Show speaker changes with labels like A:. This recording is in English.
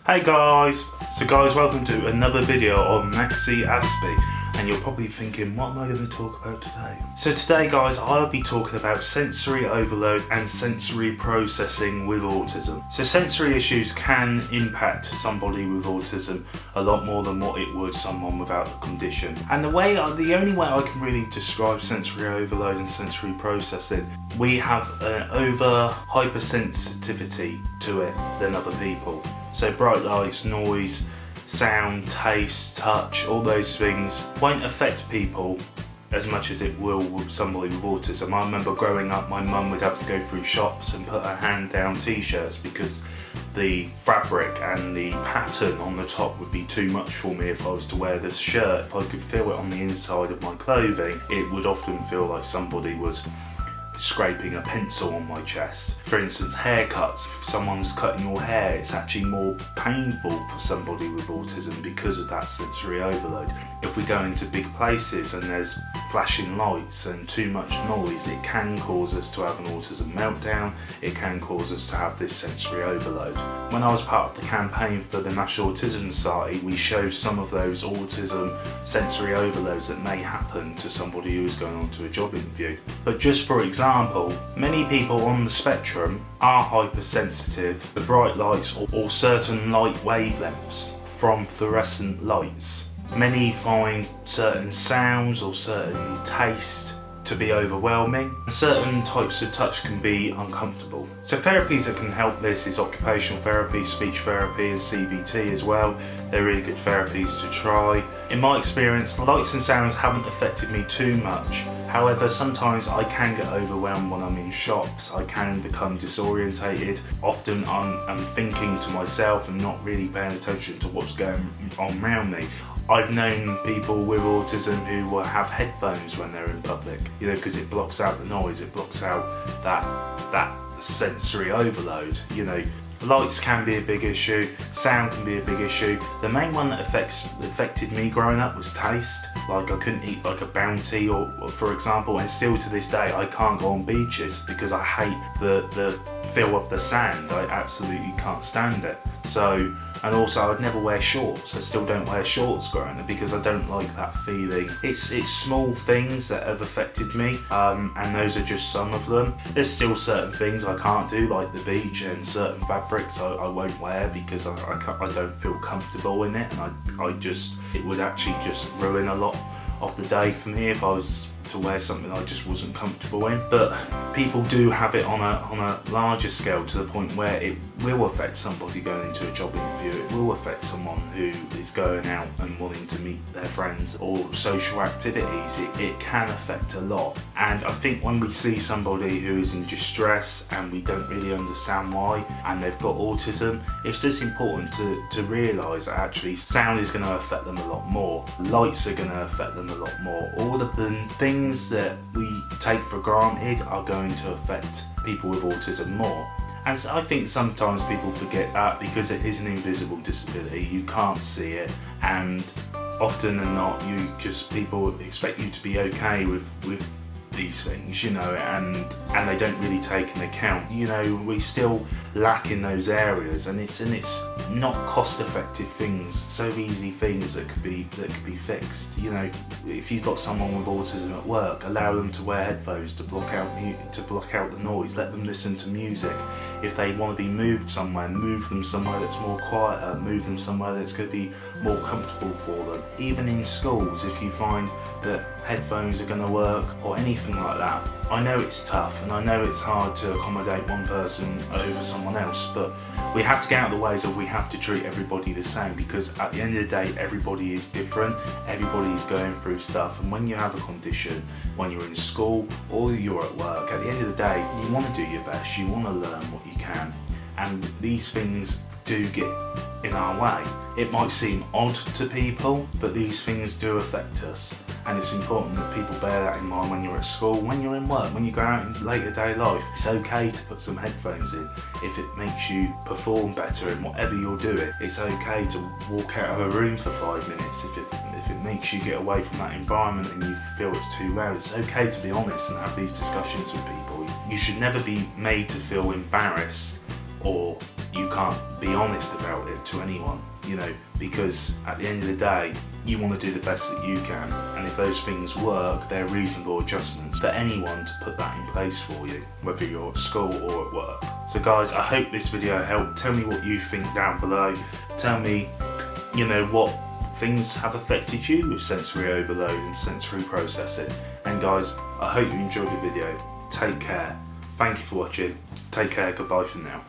A: Hey guys! So guys, welcome to another video on MaxiAspie, and you're probably thinking, what am I going to talk about today? So today guys, I'll be talking about sensory overload and sensory processing with autism. So sensory issues can impact somebody with autism a lot more than what it would someone without the condition. And the only way I can really describe sensory overload and sensory processing, we have an over hypersensitivity to it than other people. So bright lights, noise, sound, taste, touch, all those things won't affect people as much as it will with somebody with autism. I remember growing up, my mum would have to go through shops and put her hand down t-shirts because the fabric and the pattern on the top would be too much for me if I was to wear this shirt. If I could feel it on the inside of my clothing, it would often feel like somebody was scraping a pencil on my chest. For instance, haircuts. If someone's cutting your hair, it's actually more painful for somebody with autism because of that sensory overload. If we go into big places and there's flashing lights and too much noise, it can cause us to have an autism meltdown. It can cause us to have this sensory overload. When I was part of the campaign for the National Autism Society, we showed some of those autism sensory overloads that may happen to somebody who is going on to a job interview. But just for example, many people on the spectrum are hypersensitive to bright lights or certain light wavelengths from fluorescent lights. Many find certain sounds or certain taste to be overwhelming. Certain types of touch can be uncomfortable. So therapies that can help this is occupational therapy, speech therapy and CBT as well. They're really good therapies to try. In my experience, lights and sounds haven't affected me too much. However, sometimes I can get overwhelmed when I'm in shops. I can become disorientated. Often I'm thinking to myself and not really paying attention to what's going on around me. I've known people with autism who will have headphones when they're in public, because it blocks out the noise, it blocks out that sensory overload. Lights can be a big issue, sound can be a big issue. The main one that affected me growing up was taste. Like I couldn't eat like a Bounty or for example, and still to this day I can't go on beaches because I hate the feel of the sand. I absolutely can't stand it. So, and also I'd never wear shorts. I still don't wear shorts growing up because I don't like that feeling. It's small things that have affected me, and those are just some of them. There's still certain things I can't do, like the beach, and certain fabrics I won't wear because I don't feel comfortable in it, and it would actually just ruin a lot of the day for me if I was to wear something I just wasn't comfortable in. But people do have it on a larger scale, to the point where it will affect somebody going into a job interview. It will affect someone who is going out and wanting to meet their friends or social activities. It can affect a lot. And I think when we see somebody who is in distress and we don't really understand why, and they've got autism, it's just important to realise that actually sound is going to affect them a lot more. Lights are going to affect them a lot more. All of the things that we take for granted are going to affect people with autism more. And I think sometimes people forget that because it is an invisible disability. You can't see it, and often than not, people expect you to be okay with these things, and they don't really take into account. We still lack in those areas, and it's not cost-effective things, so easy things that could be fixed. If you've got someone with autism at work, allow them to wear headphones to block out the noise. Let them listen to music. If they want to be moved somewhere, move them somewhere that's more quieter. Move them somewhere that's going to be more comfortable for them. Even in schools, if you find that headphones are going to work or anything like that. I know it's tough and I know it's hard to accommodate one person over someone else, but we have to get out of the ways of we have to treat everybody the same, because at the end of the day everybody is different, everybody's going through stuff, and when you have a condition, when you're in school or you're at work, at the end of the day you want to do your best, you want to learn what you can, and these things do get in our way. It might seem odd to people, but these things do affect us, and it's important that people bear that in mind when you're at school, when you're in work, when you go out in later day life. It's okay to put some headphones in if it makes you perform better in whatever you're doing. It's okay to walk out of a room for 5 minutes if it makes you get away from that environment and you feel it's too loud. It's okay to be honest and have these discussions with people. You should never be made to feel embarrassed or you can't be honest about it to anyone, you know, because at the end of the day, you want to do the best that you can, and if those things work, they're reasonable adjustments for anyone to put that in place for you, whether you're at school or at work. So guys, I hope this video helped. Tell me what you think down below. Tell me, you know, what things have affected you with sensory overload and sensory processing. And guys, I hope you enjoyed the video. Take care. Thank you for watching. Take care. Goodbye for now.